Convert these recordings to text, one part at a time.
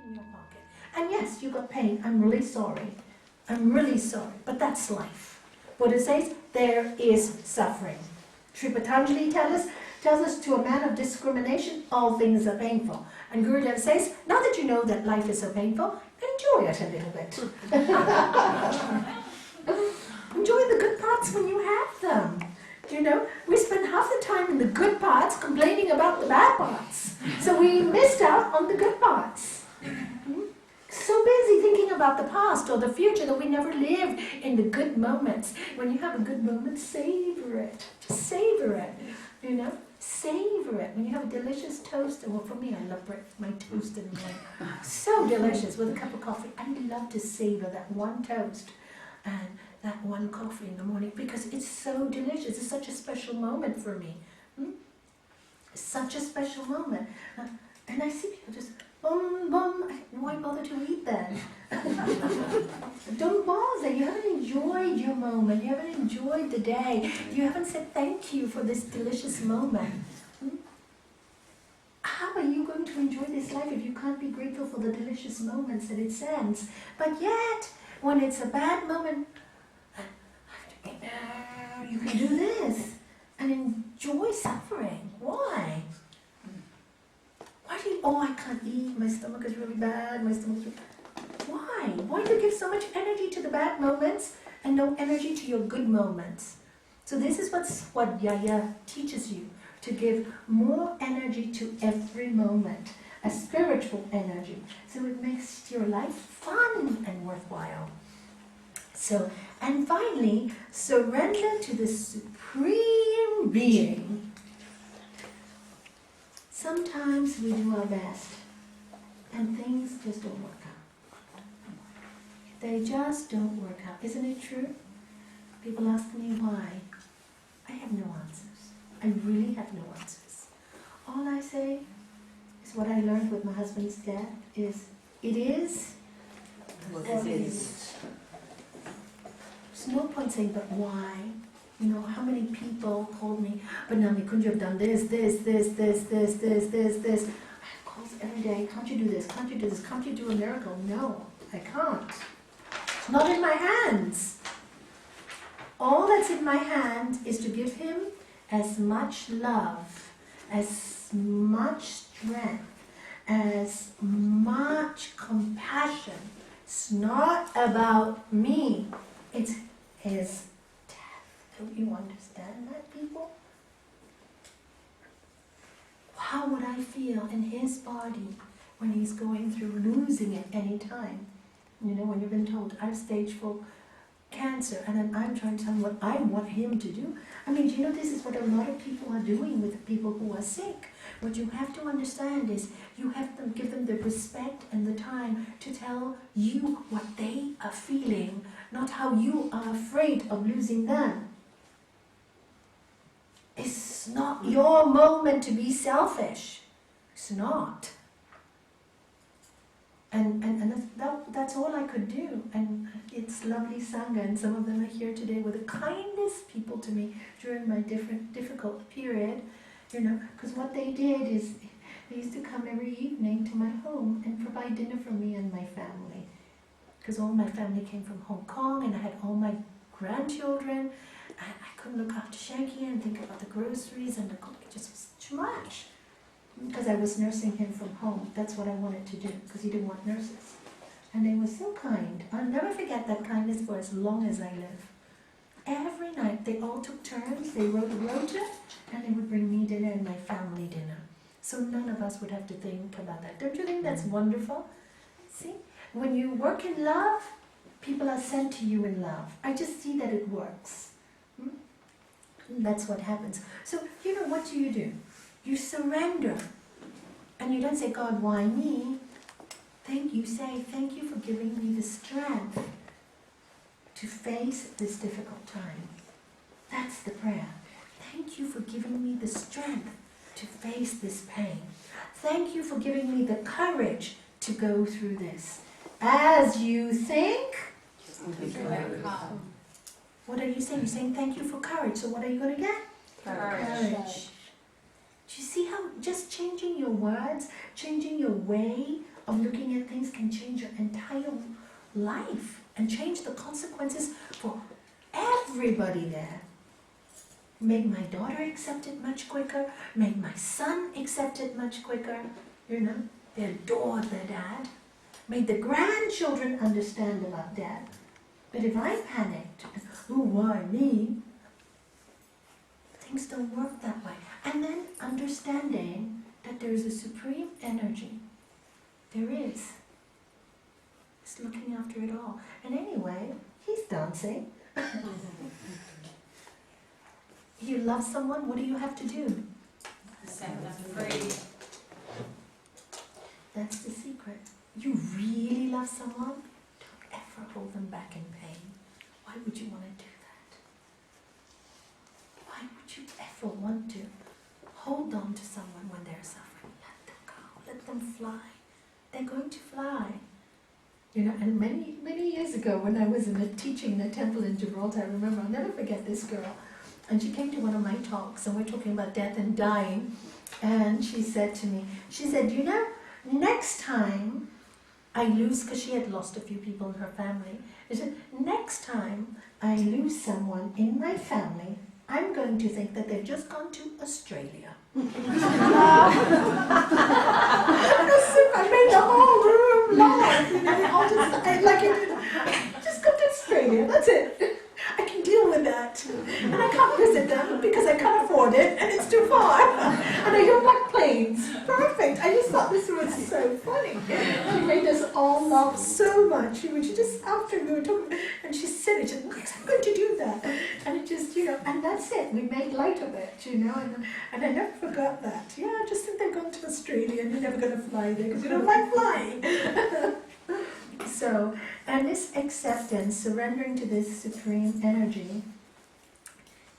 in your pocket. And yes, you got pain. I'm really sorry. I'm really sorry. But that's life. Buddha says there is suffering. Sri Patanjali tells us to a man of discrimination, all things are painful. And Gurudev says, now that you know that life is so painful, enjoy it a little bit. Enjoy the good parts when you have them. You know, we spend half the time in the good parts complaining about the bad parts. So we missed out on the good parts. So busy thinking about the past or the future that we never live in the good moments. When you have a good moment, savor it. Just savor it. You know, savor it. When you have a delicious toast, well, for me, I love my toast in the morning. So delicious with a cup of coffee. I love to savor that one toast and that one coffee in the morning because it's so delicious. It's such a special moment for me. Such a special moment. And I see people just, why bother to eat then? Don't bother. You haven't enjoyed your moment. You haven't enjoyed the day. You haven't said thank you for this delicious moment. How are you going to enjoy this life if you can't be grateful for the delicious moments that it sends? But yet, when it's a bad moment, you can do this and enjoy suffering. Why? Why do you, I can't eat, my stomach is really bad, Why? Why do you give so much energy to the bad moments and no energy to your good moments? So this is what Yaya teaches you, to give more energy to every moment, a spiritual energy, so it makes your life fun and worthwhile. So, and finally, surrender to the Supreme Being. Sometimes we do our best, and things just don't work out. They just don't work out. Isn't it true? People ask me why. I have no answers. I really have no answers. All I say is what I learned with my husband's death is, it is as it is. There's no point saying, but why? You know, how many people called me, but Nalanie, couldn't you have done this? I have calls every day, can't you do this? Can't you do this? Can't you do a miracle? No, I can't. It's not in my hands. All that's in my hand is to give him as much love, as much strength, as much compassion. It's not about me. It's his death. Don't you understand that, people? How would I feel in his body when he's going through losing it any time? You know, when you've been told, I have stage 4 cancer, and then I'm trying to tell him what I want him to do. I mean, do you know this is what a lot of people are doing with people who are sick? What you have to understand is you have to give them the respect and the time to tell you what they are feeling, not how you are afraid of losing them. It's not your moment to be selfish. It's not. And that's all I could do. And it's lovely Sangha, and some of them are here today with the kindest people to me during my difficult period, you know, because what they did is they used to come every evening to my home and provide dinner for me and my family. Because all my family came from Hong Kong, and I had all my grandchildren. I couldn't look after Shanky and think about the groceries and the cooking. It just was too much. Because I was nursing him from home. That's what I wanted to do, because he didn't want nurses. And they were so kind. I'll never forget that kindness for as long as I live. Every night, they all took turns. They wrote a rota, and they would bring me dinner and my family dinner. So none of us would have to think about that. Don't you think that's wonderful? See? When you work in love, people are sent to you in love. I just see that it works. That's what happens. So, you know, what do? You surrender. And you don't say, God, why me? You say, thank you for giving me the strength to face this difficult time. That's the prayer. Thank you for giving me the strength to face this pain. Thank you for giving me the courage to go through this. As you think, what are you saying? You're saying thank you for courage. So what are you going to get? Courage. Do you see how just changing your words, changing your way of looking at things can change your entire life and change the consequences for everybody there. Make my daughter accept it much quicker, make my son accept it much quicker, you know, they adore their dad. Made the grandchildren understand about dad. But if I panicked, oh, why me? Things don't work that way. And then understanding that there is a supreme energy. There is. It's looking after it all. And anyway, he's dancing. You love someone, what do you have to do? Set them free. That's the secret. You really love someone, don't ever hold them back in pain. Why would you want to do that? Why would you ever want to hold on to someone when they're suffering? Let them go, let them fly. They're going to fly. You know, and many years ago when I was teaching in a temple in Gibraltar, I remember, I'll never forget this girl. And she came to one of my talks and we're talking about death and dying. And she said to me, you know, next time I lose, because she had lost a few people in her family, she said, next time I lose someone in my family, I'm going to think that they've just gone to Australia. I made the whole room laugh. You know, they all just go to Australia, that's it. I can deal with that. And I can't visit them because I can't afford it and it's too far. And I don't like planes. Perfect. I just thought this was so funny. She made us all laugh so much. She just, after we were talking, and she said it, I'm going to do that. And it just, you know, and that's it. We made light of it, you know, and I never forgot that. Yeah, I just think they're going to Australia and you're never going to fly there because you don't like flying. So, and this acceptance, surrendering to this supreme energy,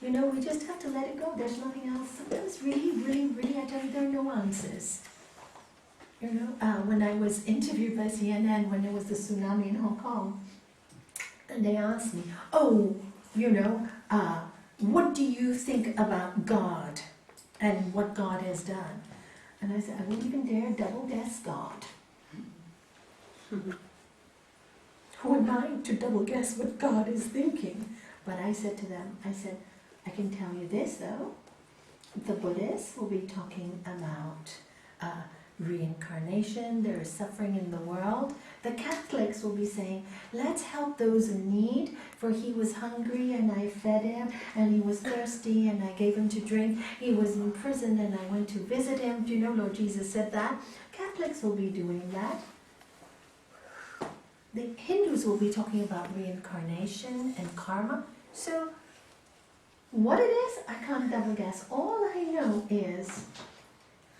you know, we just have to let it go. There's nothing else. Sometimes really, I tell you, there are no answers. You know, when I was interviewed by CNN when there was the tsunami in Hong Kong, and they asked me, oh, you know, what do you think about God and what God has done? And I said, I wouldn't even dare double guess God. Who am I to double guess what God is thinking? But I said to them, I can tell you this though, the Buddhists will be talking about reincarnation, there is suffering in the world. The Catholics will be saying, let's help those in need, for he was hungry and I fed him, and he was thirsty and I gave him to drink. He was in prison and I went to visit him. Do you know Lord Jesus said that? Catholics will be doing that. The Hindus will be talking about reincarnation and karma. So, what it is, I can't double guess. All I know is,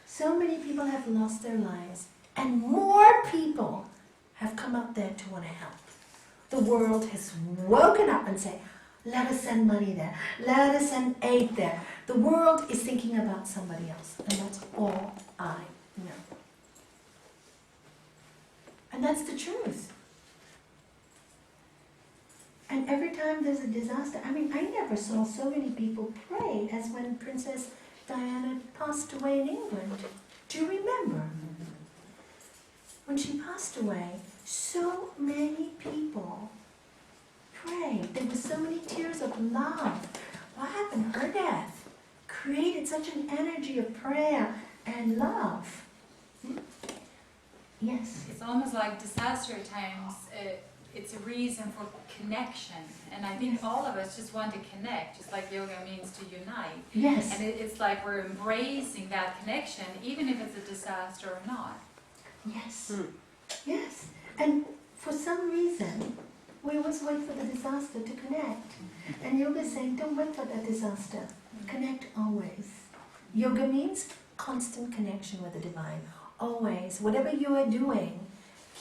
so many people have lost their lives, and more people have come up there to want to help. The world has woken up and said, let us send money there, let us send aid there. The world is thinking about somebody else, and that's all I know. And that's the truth. And every time there's a disaster, I mean, I never saw so many people pray as when Princess Diana passed away in England. Do you remember? When she passed away, so many people prayed. There were so many tears of love. What happened? Her death created such an energy of prayer and love. Yes? It's almost like disaster times. It's a reason for connection, and I think all of us just want to connect, just like yoga means to unite. Yes. And it's like we're embracing that connection, even if it's a disaster or not. Yes. Yes. And for some reason, we always wait for the disaster to connect. And yoga is saying, don't wait for that disaster. Connect always. Yoga means constant connection with the divine. Always. Whatever you are doing,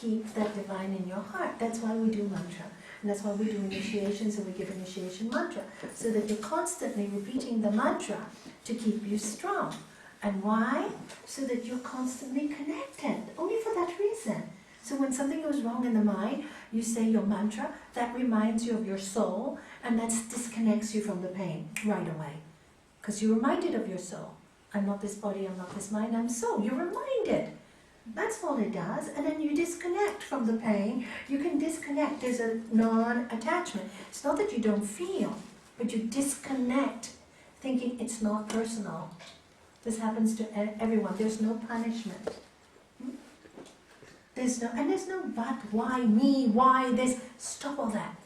keep that divine in your heart. That's why we do mantra. And that's why we do initiations and we give initiation mantra. So that you're constantly repeating the mantra to keep you strong. And why? So that you're constantly connected. Only for that reason. So when something goes wrong in the mind, you say your mantra, that reminds you of your soul, and that disconnects you from the pain right away. Because you're reminded of your soul. I'm not this body, I'm not this mind, I'm soul. You're reminded. That's all it does. And then you disconnect from the pain. You can disconnect. There's a non-attachment. It's not that you don't feel, but you disconnect thinking it's not personal. This happens to everyone. There's no punishment. There's no but, why me, why this. Stop all that.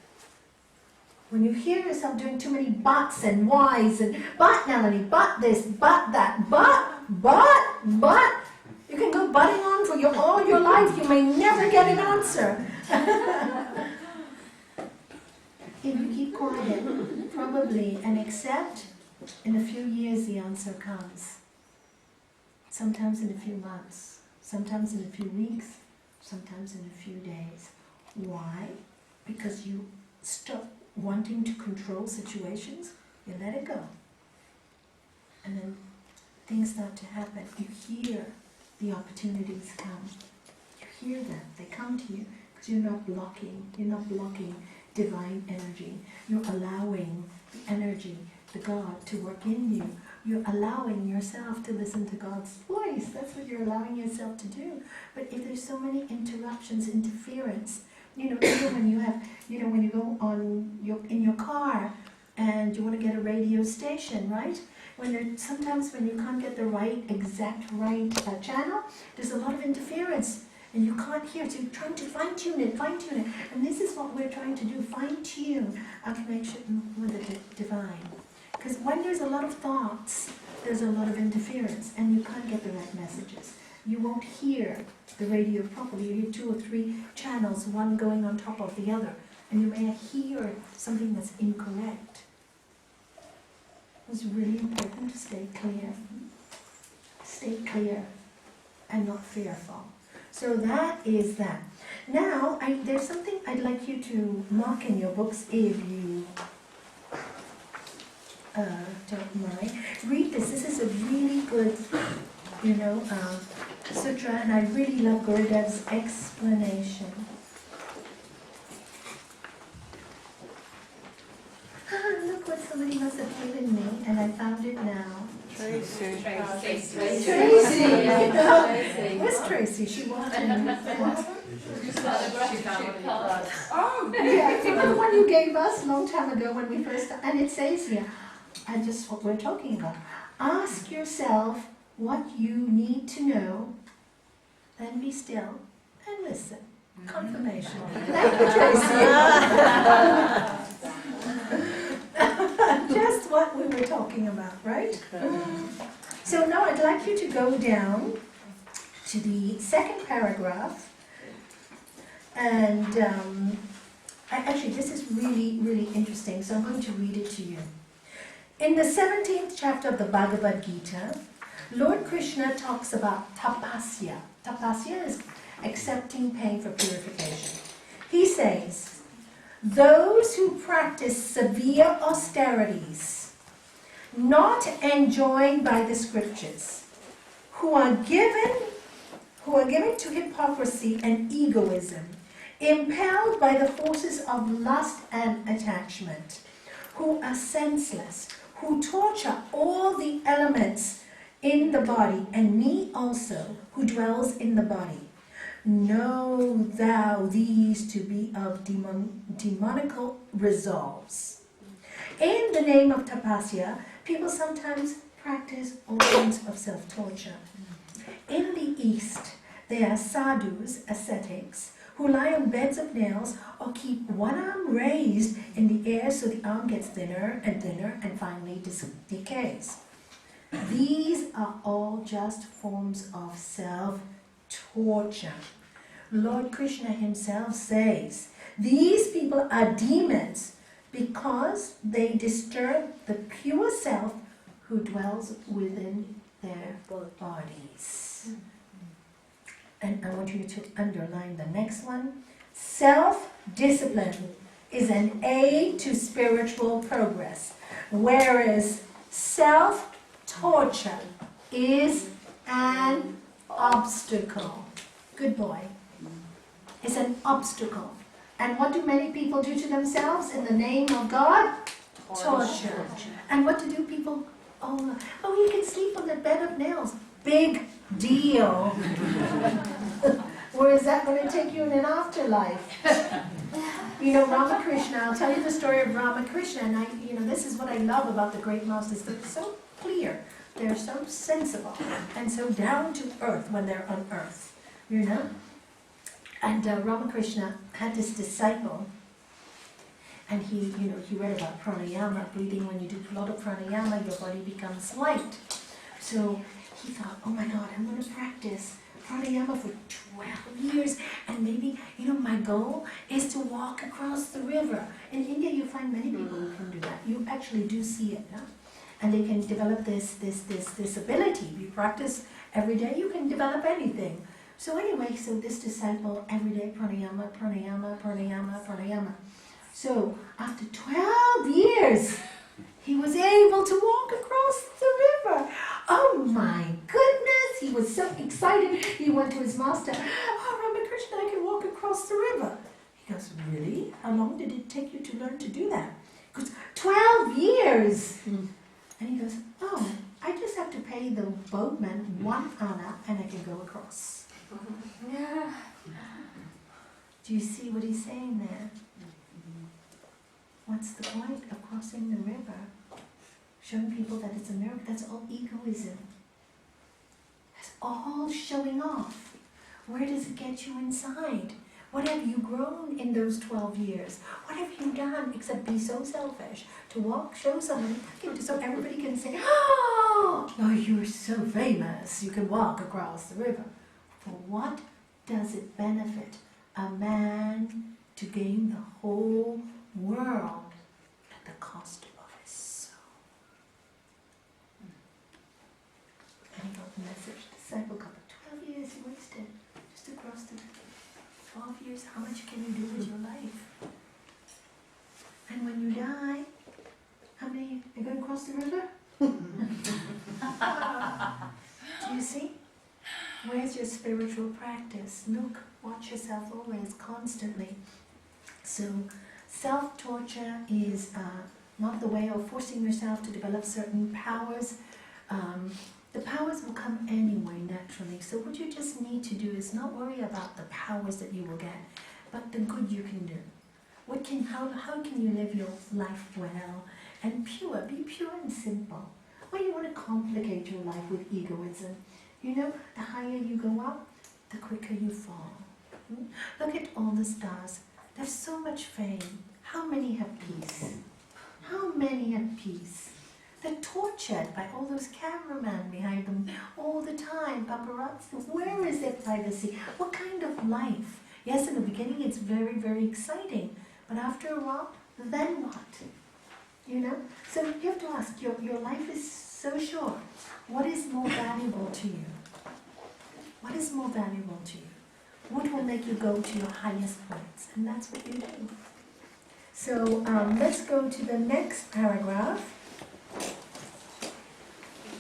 When you hear yourself doing too many buts and whys and but Nalanie, but this, but that, but, you can go butting on for all your life. You may never get an answer. If you keep quiet, probably, and accept, in a few years the answer comes. Sometimes in a few months, sometimes in a few weeks, sometimes in a few days. Why? Because you stop wanting to control situations, you let it go. And then things start to happen. You hear the opportunities come. You hear them, they come to you, because you're not blocking divine energy. You're allowing the energy, the God, to work in you. You're allowing yourself to listen to God's voice. That's what you're allowing yourself to do. But if there's so many interruptions, interference, even when you have, when you go in your car and you want to get a radio station, right? Sometimes when you can't get the exact right channel, there's a lot of interference and you can't hear. So you're trying to fine-tune it. And this is what we're trying to do, fine-tune our connection with the divine. Because when there's a lot of thoughts, there's a lot of interference and you can't get the right messages. You won't hear the radio properly. You hear 2 or 3 channels, one going on top of the other. And you may hear something that's incorrect. It's really important to stay clear. Stay clear and not fearful. So that is that. Now, there's something I'd like you to mark in your books if you don't mind. Read this. This is a really good, sutra, and I really love Gurudev's explanation. Look what somebody must have given me, and I found it now. Tracy. Where's Tracy? She walked in. Oh, Yeah, remember the one you gave us a long time ago when we first, and it says here, and just what we're talking about. Ask yourself what you need to know, then be still and listen. Confirmation. Thank you, Tracy. Just what we were talking about, right? So now I'd like you to go down to the second paragraph. And actually, this is really, really interesting, so I'm going to read it to you. In the 17th chapter of the Bhagavad Gita, Lord Krishna talks about tapasya. Tapasya is accepting pain for purification. He says, those who practice severe austerities, not enjoined by the scriptures, who are given to hypocrisy and egoism, impelled by the forces of lust and attachment, who are senseless, who torture all the elements in the body, and me also, who dwells in the body. Know thou these to be of demonical resolves. In the name of tapasya, people sometimes practice all kinds of self-torture. In the East, there are sadhus, ascetics, who lie on beds of nails or keep one arm raised in the air so the arm gets thinner and finally decays. These are all just forms of self-torture. Lord Krishna himself says, these people are demons because they disturb the pure self who dwells within their bodies. And I want you to underline the next one. Self-discipline is an aid to spiritual progress, whereas self-torture is an obstacle. Good boy. It's an obstacle. And what do many people do to themselves in the name of God? Torture. And what do people? Oh, you can sleep on the bed of nails. Big Deal. Where is that going to take you in an afterlife? You know, Ramakrishna, I'll tell you the story of Ramakrishna, and this is what I love about the great masters. They're so clear, they're so sensible, and so down to earth when they're on earth, you know? And Ramakrishna had this disciple, and he read about pranayama, breathing. When you do a lot of pranayama, your body becomes light. So he thought, oh my God, I'm going to practice pranayama for 12 years, and maybe, my goal is to walk across the river. In India, you find many people who can do that. You actually do see it, yeah? And they can develop this ability. If you practice every day, you can develop anything. So anyway, so this disciple, every day, pranayama, pranayama, pranayama, pranayama. So after 12 years, he was able to walk across the river. Oh my goodness, he was so excited. He went to his master, oh Ramakrishna, I can walk across the river. He goes, really? How long did it take you to learn to do that? He goes, 12 years. And he goes, oh, I just have to pay the boatman 1 anna and I can go across. Yeah. Do you see what he's saying there? What's the point of crossing the river? Showing people that it's a miracle. That's all egoism. That's all showing off. Where does it get you inside? What have you grown in those 12 years? What have you done except be so selfish to walk, show someone, so everybody can say, oh, you're so famous, you can walk across the river. For what does it benefit a man to gain the whole world at the cost of his soul? And he got the message. The disciple got the 12 years he wasted just across the river. 12 years, how much can you do with your life? And when you die, how many are going to cross the river? Do you see? Where's your spiritual practice? Look, watch yourself always, constantly. So, self-torture is not the way of forcing yourself to develop certain powers. The powers will come anyway, naturally. So what you just need to do is not worry about the powers that you will get, but the good you can do. How can you live your life well and pure? Be pure and simple. Why do you want to complicate your life with egoism? The higher you go up, the quicker you fall. Look at all the stars. There's so much fame. How many have peace? How many have peace? They're tortured by all those cameramen behind them all the time, paparazzi. Where is their privacy? What kind of life? Yes, in the beginning it's very, very exciting, but after a while, then what? So you have to ask, your life is so short. What is more valuable to you? What is more valuable to you? What will make you go to your highest points? And that's what you do. So let's go to the next paragraph.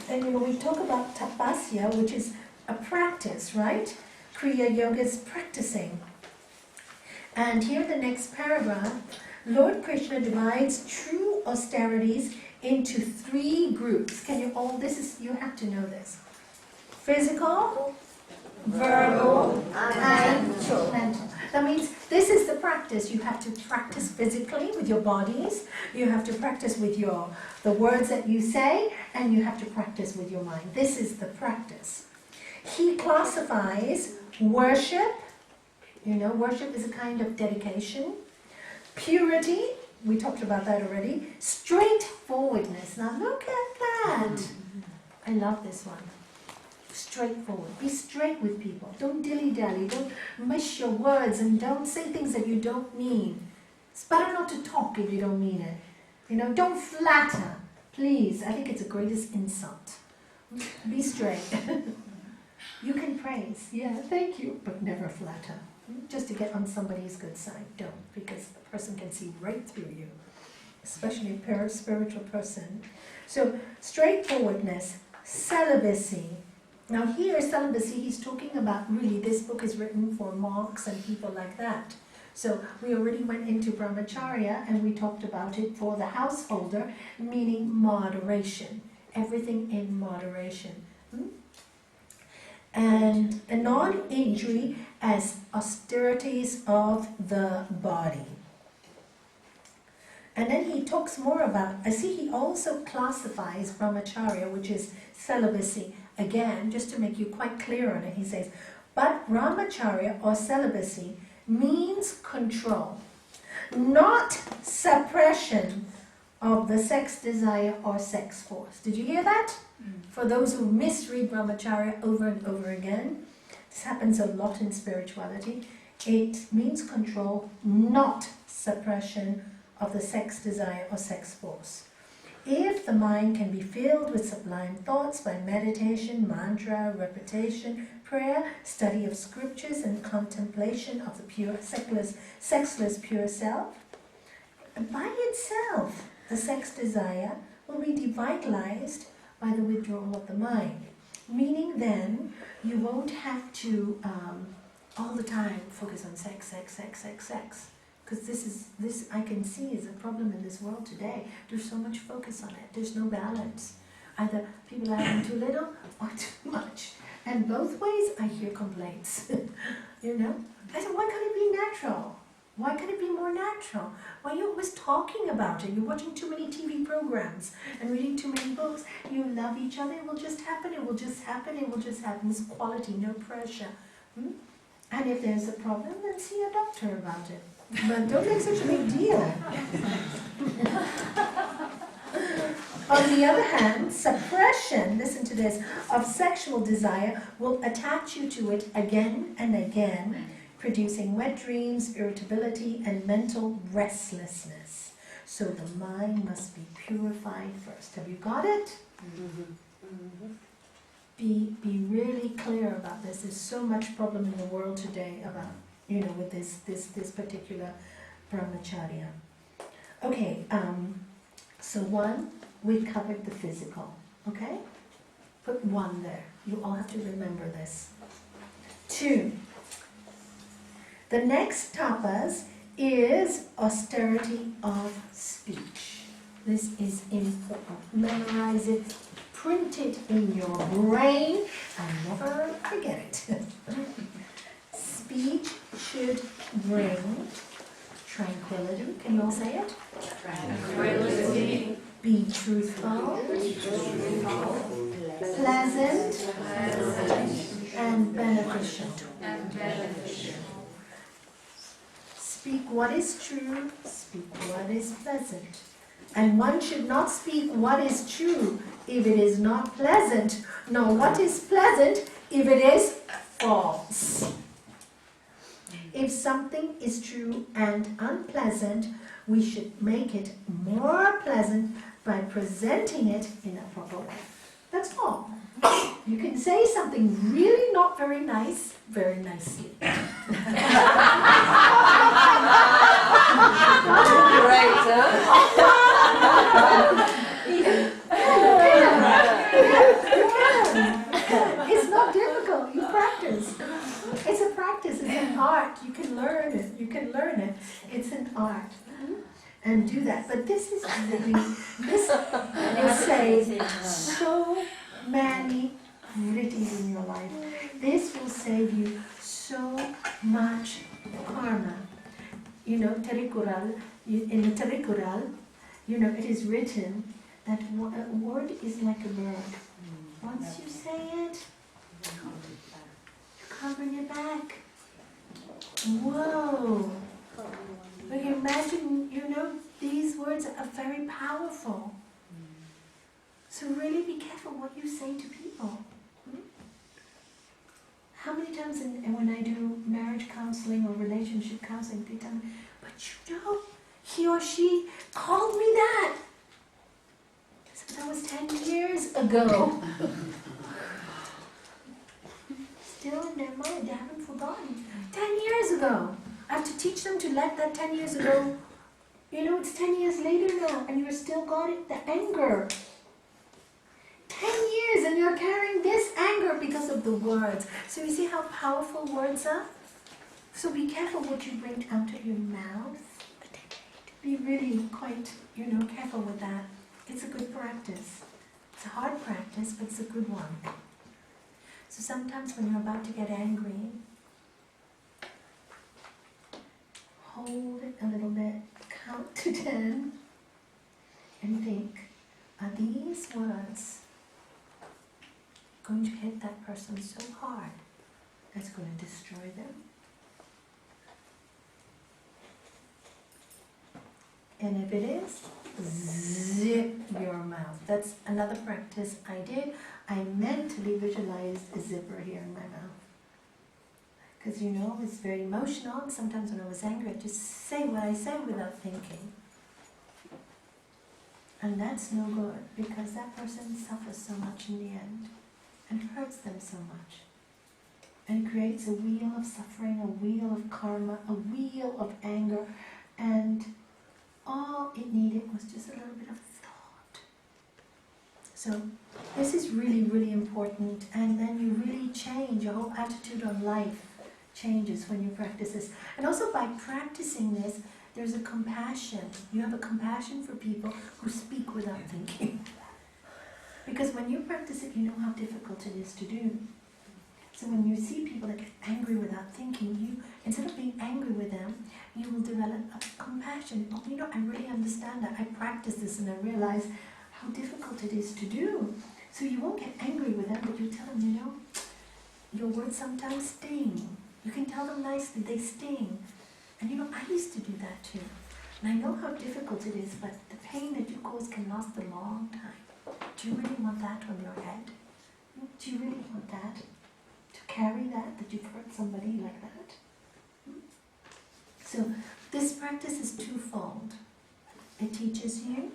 And we talk about tapasya, which is a practice, right? Kriya Yoga is practicing. And here the next paragraph, Lord Krishna divides true austerities into 3 groups. You have to know this. Physical, verbal, and mental. That means this is the practice. You have to practice physically with your bodies. You have to practice with the words that you say, and you have to practice with your mind. This is the practice. He classifies worship. Worship is a kind of dedication. Purity, we talked about that already. Straightforwardness. Now look at that. I love this one. Straightforward. Be straight with people. Don't dilly-dally. Don't miss your words and don't say things that you don't mean. It's better not to talk if you don't mean it. Don't flatter. Please. I think it's the greatest insult. Be straight. You can praise. Yeah, thank you. But never flatter. Just to get on somebody's good side. Don't. Because the person can see right through you. Especially a spiritual person. So, straightforwardness. Celibacy. Now here, celibacy, he's talking about, really, this book is written for monks and people like that. So we already went into brahmacharya and we talked about it for the householder, meaning moderation. Everything in moderation. and a non-injury as austerities of the body. And then he talks more about, I see he also classifies brahmacharya, which is celibacy. Again, just to make you quite clear on it, he says, but brahmacharya or celibacy means control, not suppression of the sex desire or sex force. Did you hear that? For those who misread brahmacharya over and over again, this happens a lot in spirituality. It means control, not suppression of the sex desire or sex force. If the mind can be filled with sublime thoughts by meditation, mantra, repetition, prayer, study of scriptures, and contemplation of the pure, sexless pure self, by itself, the sex desire will be devitalized by the withdrawal of the mind. Meaning then, you won't have to all the time focus on sex, sex, sex, sex, sex. Because this I can see is a problem in this world today. There's so much focus on it. There's no balance. Either people are having too little or too much. And both ways I hear complaints. You know? I said, why can't it be natural? Why can't it be more natural? Why are you always talking about it? You're watching too many TV programs and reading too many books. You love each other, it will just happen, it will just happen, it will just happen. It's quality, no pressure. And if there's a problem, then see a doctor about it. But don't make such a big deal. On the other hand, suppression, listen to this, of sexual desire will attach you to it again and again, producing wet dreams, irritability, and mental restlessness. So the mind must be purified first. Have you got it? Be really clear about this. There's so much problem in the world today about, with this particular brahmacharya. Okay, so 1, we covered the physical, okay? Put 1 there. You all have to remember this. 2, the next tapas is austerity of speech. This is important. Memorize it, print it in your brain, and never forget it. Speech should bring tranquility. Can you all say it? Tranquility. Be truthful, pleasant, and beneficial. Speak what is true, speak what is pleasant. And one should not speak what is true if it is not pleasant, nor what is pleasant if it is false. If something is true and unpleasant, we should make it more pleasant by presenting it in a proper way. That's all. You can say something really not very nice, very nicely. Great, huh? It's not difficult. You practice. It's a practice. It's an art. You can learn it. You can learn it. It's an art. And do that. But this is really, this will save so many vrittis in your life. This will save you so much karma. Tirikural, in the Tirikural, it is written that a word is like a bird. Once you say it, you can't bring it back. Whoa! But imagine, these words are very powerful. So really be careful what you say to people. How many times when I do marriage counseling or relationship counseling, they tell me, but he or she called me that. So that was 10 years ago. Still in their mind, they haven't forgotten. 10 years ago. I have to teach them to let that 10 years ago, it's 10 years later now, and you're still got it, the anger. 10 years and you're carrying this anger because of the words. So you see how powerful words are? So be careful what you bring out of your mouth. Be really quite, careful with that. It's a good practice. It's a hard practice, but it's a good one. So sometimes when you're about to get angry, hold it a little bit, count to 10, and think, are these words going to hit that person so hard that's going to destroy them? And if it is, zip your mouth. That's another practice I did. I mentally visualized a zipper here in my mouth. Because it's very emotional, and sometimes when I was angry, I just say what I say without thinking. And that's no good, because that person suffers so much in the end, and hurts them so much. And creates a wheel of suffering, a wheel of karma, a wheel of anger, and all it needed was just a little bit of thought. So this is really, really important, and then you really change, your whole attitude on life changes when you practice this. And also by practicing this, there's a compassion. You have a compassion for people who speak without thinking. Because when you practice it, you know how difficult it is to do. So when you see people that get angry without thinking, you, instead of being angry with them, you will develop a compassion. Oh, I really understand that. I practice this and I realize how difficult it is to do. So you won't get angry with them, but you tell them, your words sometimes sting. You can tell them nicely, they sting. And I used to do that too. And I know how difficult it is, but the pain that you cause can last a long time. Do you really want that on your head? Do you really want that? To carry that you've hurt somebody like that? So this practice is twofold. It teaches you,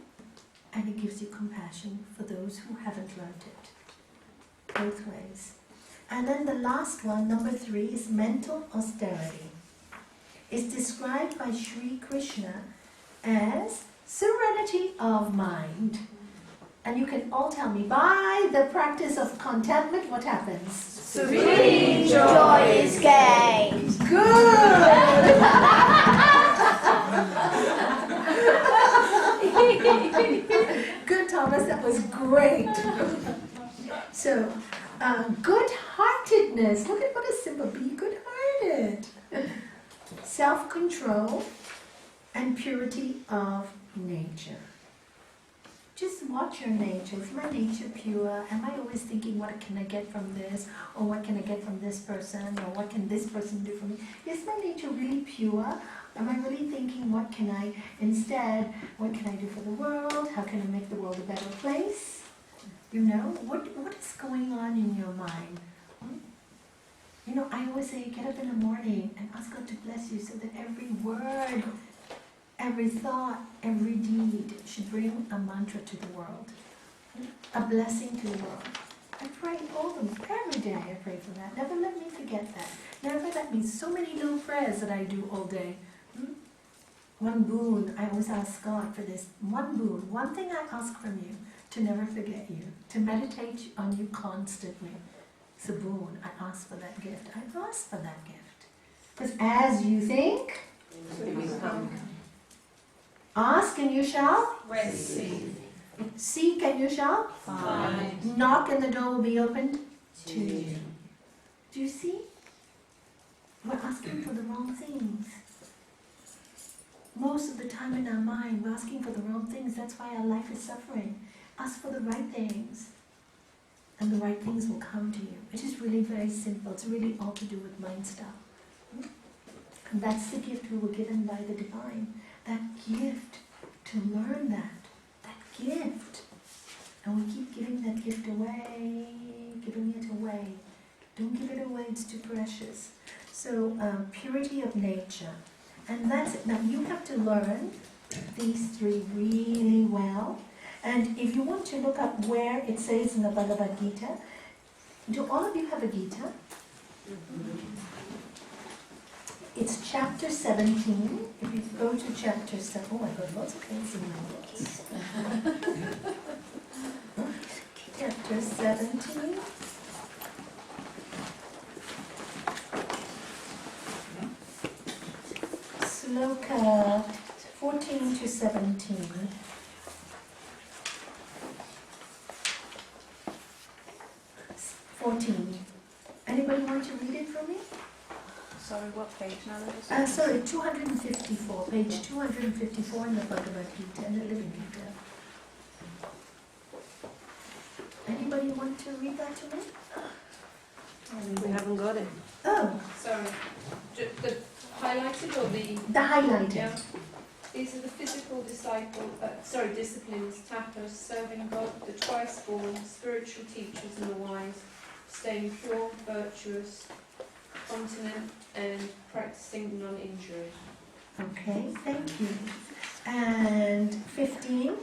and it gives you compassion for those who haven't learned it. Both ways. And then the last one, number 3, is mental austerity. It's described by Sri Krishna as serenity of mind. And you can all tell me, by the practice of contentment, what happens? Supreme joy is gained. Good! Good, Thomas, that was great. So, good-heartedness. Look at what is simple. Be good-hearted. Self-control and purity of nature. Just watch your nature. Is my nature pure? Am I always thinking, what can I get from this? Or what can I get from this person? Or what can this person do for me? Is my nature really pure? Am I really thinking, what can I do for the world? How can I make the world a better place? What is going on in your mind? I always say, get up in the morning and ask God to bless you so that every word, every thought, every deed should bring a mantra to the world, a blessing to the world. I pray every day I pray for that. Never let me forget that. Never let me, so many little prayers that I do all day. One boon, I always ask God for this. One boon, one thing I ask from you, to never forget you, to meditate on you constantly. It's a boon. I ask for that gift. I ask for that gift. Because as you think, ask and you shall Receive. Seek and you shall Find. Knock and the door will be opened to you. Do you see? We're asking for the wrong things. Most of the time in our mind, we're asking for the wrong things. That's why our life is suffering. Ask for the right things, and the right things will come to you. It is really very simple. It's really all to do with mind stuff. And that's the gift we were given by the divine. That gift, to learn that gift. And we keep giving that gift away, giving it away. Don't give it away, it's too precious. So, purity of nature. And that's it. Now, you have to learn these 3 really well. And if you want to look up where it says in the Bhagavad Gita, do all of you have a Gita? It's chapter 17. If you go to chapter 7, oh my God, lots of things in my notes. Chapter 17. Sloka 14 to 17. 14. Anybody want to read it for me? Sorry, what page now? Sorry, 254, page 254 in the Bhagavad Gita, in the Living Gita. Anybody want to read that to me? We haven't got it. Oh, Sorry, the highlighted or the? the highlighted. Yeah. These are the physical disciplines, tapas, serving God, the twice born, spiritual teachers and the wise, staying pure, virtuous, continent, and practicing non-injury. Okay, thank you. And 15.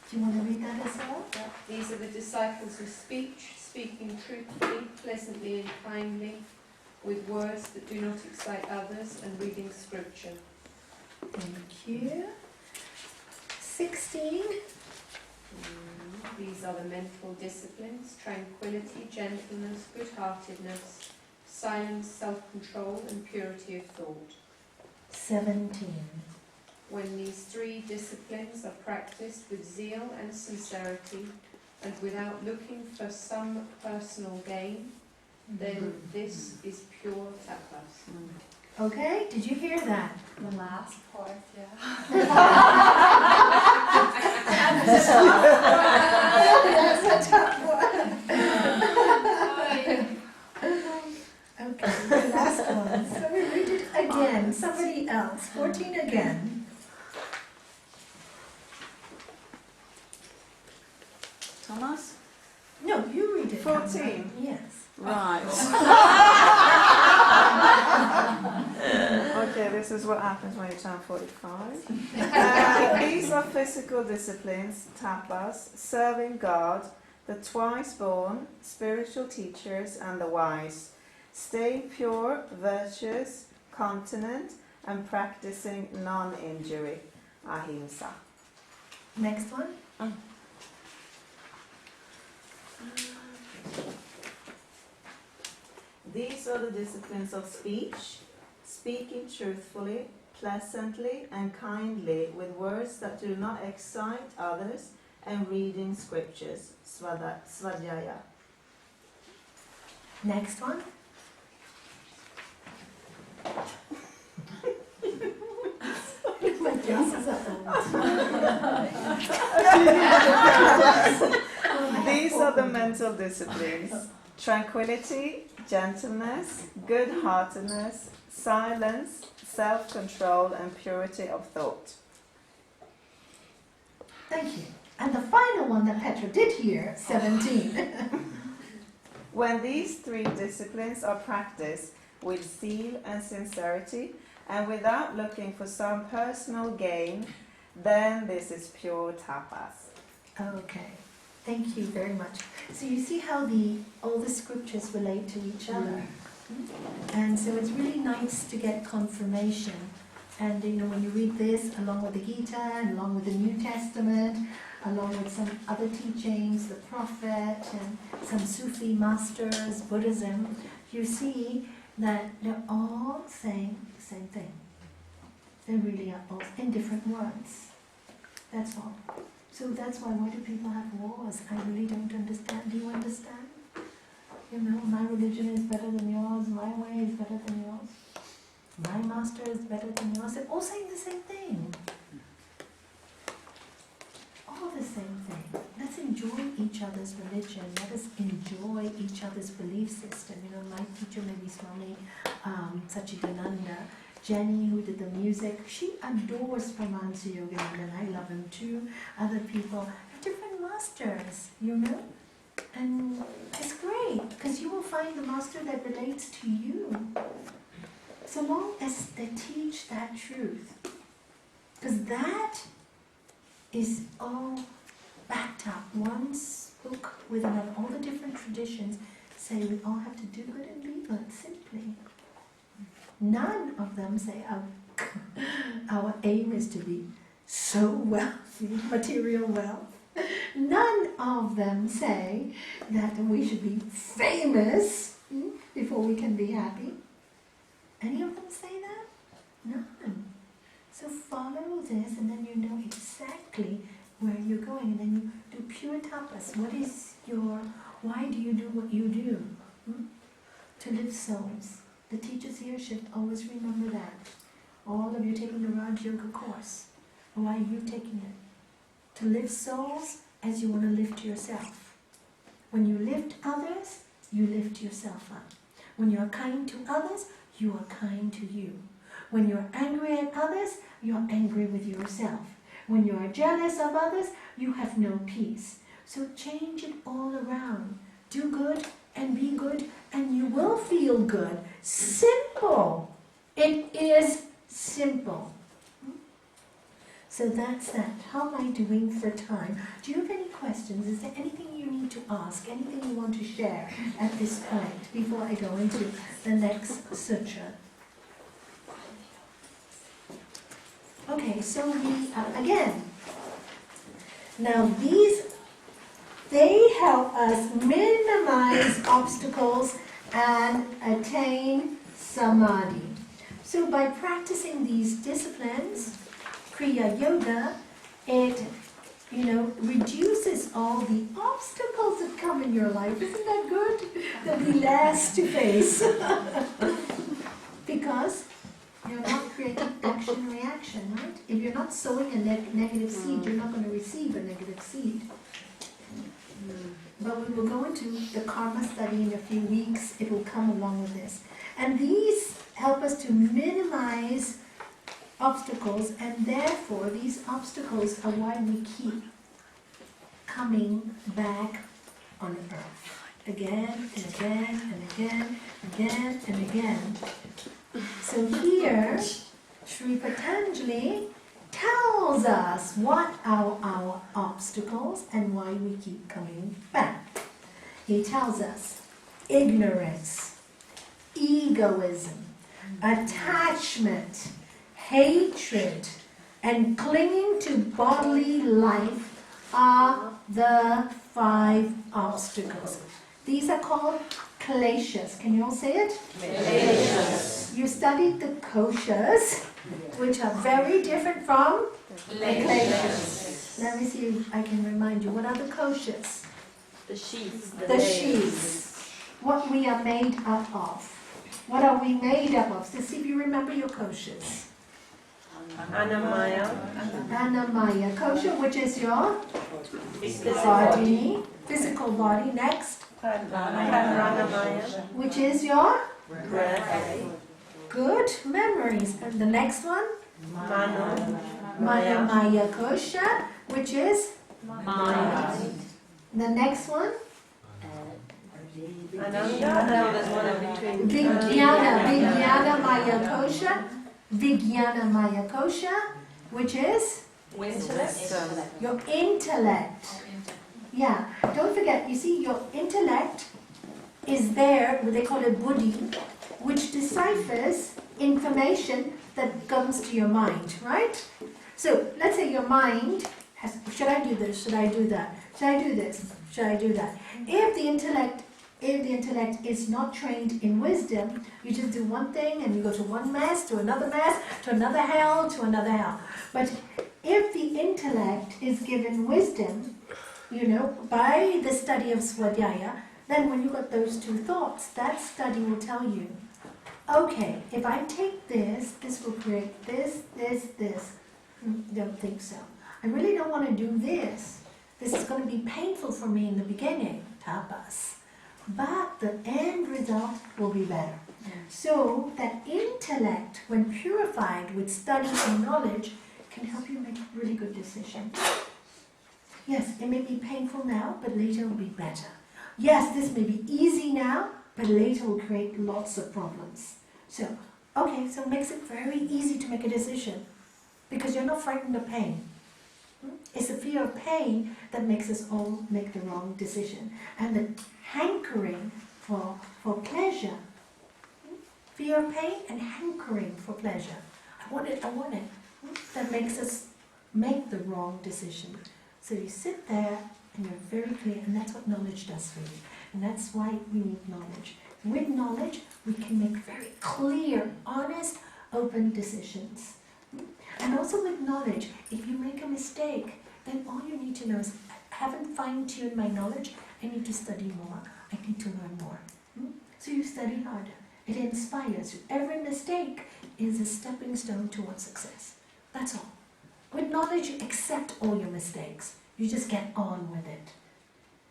Do you want to read that as well? Yeah. These are the disciples of speech, speaking truthfully, pleasantly and kindly, with words that do not excite others, and reading scripture. Thank you. 16. These are the mental disciplines: tranquility, gentleness, good-heartedness, silence, self-control, and purity of thought. 17. When these three disciplines are practiced with zeal and sincerity, and without looking for some personal gain, then this is pure tapas. Okay, did you hear that? The last part, yeah. That's a tough one. Okay, the last one. So we read it again. Somebody else. 14 again. Thomas? No, you read it. 14. Yes. Right. Okay, this is what happens when you turn 45. These are physical disciplines, tapas, serving God, the twice born, spiritual teachers, and the wise. Staying pure, virtuous, continent, and practicing non-injury, ahimsa. Next one. These are the disciplines of speech, speaking truthfully, pleasantly, and kindly with words that do not excite others, and reading scriptures, svadhyaya. Next one. My glasses are old. These are the mental disciplines: tranquility, gentleness, good-heartedness, silence, self-control, and purity of thought. Thank you. And the final one that Petra did here, 17. When these three disciplines are practiced with zeal and sincerity, and without looking for some personal gain, then this is pure tapas. Okay, thank you very much. So you see how all the scriptures relate to each other. And so it's really nice to get confirmation. And when you read this along with the Gita, and along with the New Testament, along with some other teachings, the Prophet, and some Sufi masters, Buddhism, you see that they're all saying the same thing. They really are all in different words. That's all. So that's why do people have wars? I really don't understand. Do you understand? My religion is better than yours, my way is better than yours. My master is better than yours. They're all saying the same thing. All the same thing. Let's enjoy each other's religion. Let us enjoy each other's belief system. My teacher, maybe Swami Sachidananda, Jenny, who did the music, she adores Paramahansa Yogananda, and I love him too. Other people, different masters, And it's great, because you will find the master that relates to you. So long as they teach that truth. Because that is all backed up. One book with another. All the different traditions say we all have to do good and be good, simply. None of them say our aim is to be so wealthy, material wealth. None of them say that we should be famous before we can be happy. Any of them say that? None. So follow this, and then you know exactly where you're going, and then you do pure tapas. What is your Why do you do what you do? To lift souls. The teachers here should always remember that. All of you taking the Raj Yoga course. Why are you taking it? To lift souls as you want to lift yourself. When you lift others, you lift yourself up. When you are kind to others, you are kind to you. When you are angry at others, you are angry with yourself. When you are jealous of others, you have no peace. So change it all around. Do good and be good, and you will feel good. Simple. It is simple. So that's that. How am I doing for time? Do you have any questions? Is there anything you need to ask? Anything you want to share at this point before I go into the next sutra? Okay, so we, again, now they help us minimize obstacles and attain samadhi. So by practicing these disciplines, Kriya Yoga, it, reduces all the obstacles that come in your life. Isn't that good? There'll be less to face. Because you're not creating action-reaction, right? If you're not sowing a negative seed, you're not going to receive a negative seed. But we will go into the karma study in a few weeks. It will come along with this. And these help us to minimize obstacles, and therefore these obstacles are why we keep coming back on earth. Again and again and again, again and again. So here, Sri Patanjali tells us what are our obstacles and why we keep coming back. He tells us ignorance, egoism, attachment, hatred, and clinging to bodily life are the 5 obstacles. These are called kleshas. Can you all say it? Kleshas. You studied the koshas, which are very different from the kleshas. Let me see if I can remind you. What are the koshas? The sheaths. The sheaths. What we are made up of. What are we made up of? So see if you remember your koshas. Anamaya. Anamaya kosha, which is your body, physical body. Next, Pranamaya. which is your Breath. good memories. And the next one, Mano. Maya kosha, which is Mind. the next one, Ananda. No, there's one in between. Vijnana Maya kosha, Vijnana Maya kosha, which is Intellect. your intellect. Yeah, don't forget, you see, your intellect is there, what they call it buddhi, which deciphers information that comes to your mind, right? So, let's say your mind has, should I do this, should I do that, should I do this, should I do that? If the intellect is not trained in wisdom, you just do one thing and you go to one mess, to another hell, to another hell. But if the intellect is given wisdom, by the study of Swadhyaya, then when you got those 2 thoughts, that study will tell you, okay, if I take this, this will create this. Don't think so. I really don't want to do this. This is going to be painful for me in the beginning, tapas. But the end result will be better. So that intellect, when purified with study and knowledge, can help you make really good decisions. Yes, it may be painful now, but later it will be better. Yes, this may be easy now, but later will create lots of problems. So, okay, so it makes it very easy to make a decision because you're not frightened of pain. It's the fear of pain that makes us all make the wrong decision. And the hankering for pleasure, fear of pain and hankering for pleasure. I want it. That makes us make the wrong decision. So you sit there and you're very clear, and that's what knowledge does for you. And that's why we need knowledge. With knowledge, we can make very clear, honest, open decisions. And also with knowledge, if you make a mistake, then all you need to know is, I haven't fine-tuned my knowledge, I need to study more. I need to learn more. So you study harder. It inspires you. Every mistake is a stepping stone towards success. That's all. With knowledge, you accept all your mistakes. You just get on with it.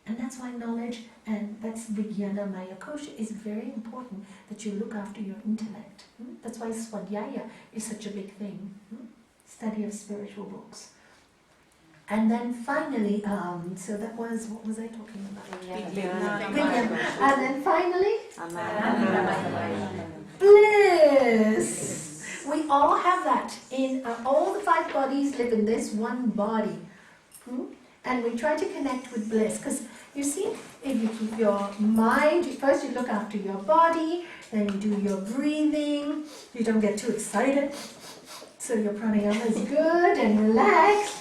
And that's why knowledge, and that's Vijnana Maya Kosha, is very important that you look after your intellect. That's why Swadhyaya is such a big thing. Study of spiritual books. And then finally, so that was, what was I talking about? Vijnana. And then finally, bliss. We all have that. In all the 5 bodies live in this one body. And we try to connect with bliss. Because you see, if you keep your mind, first you look after your body, then you do your breathing. You don't get too excited. So your pranayama is good and relaxed.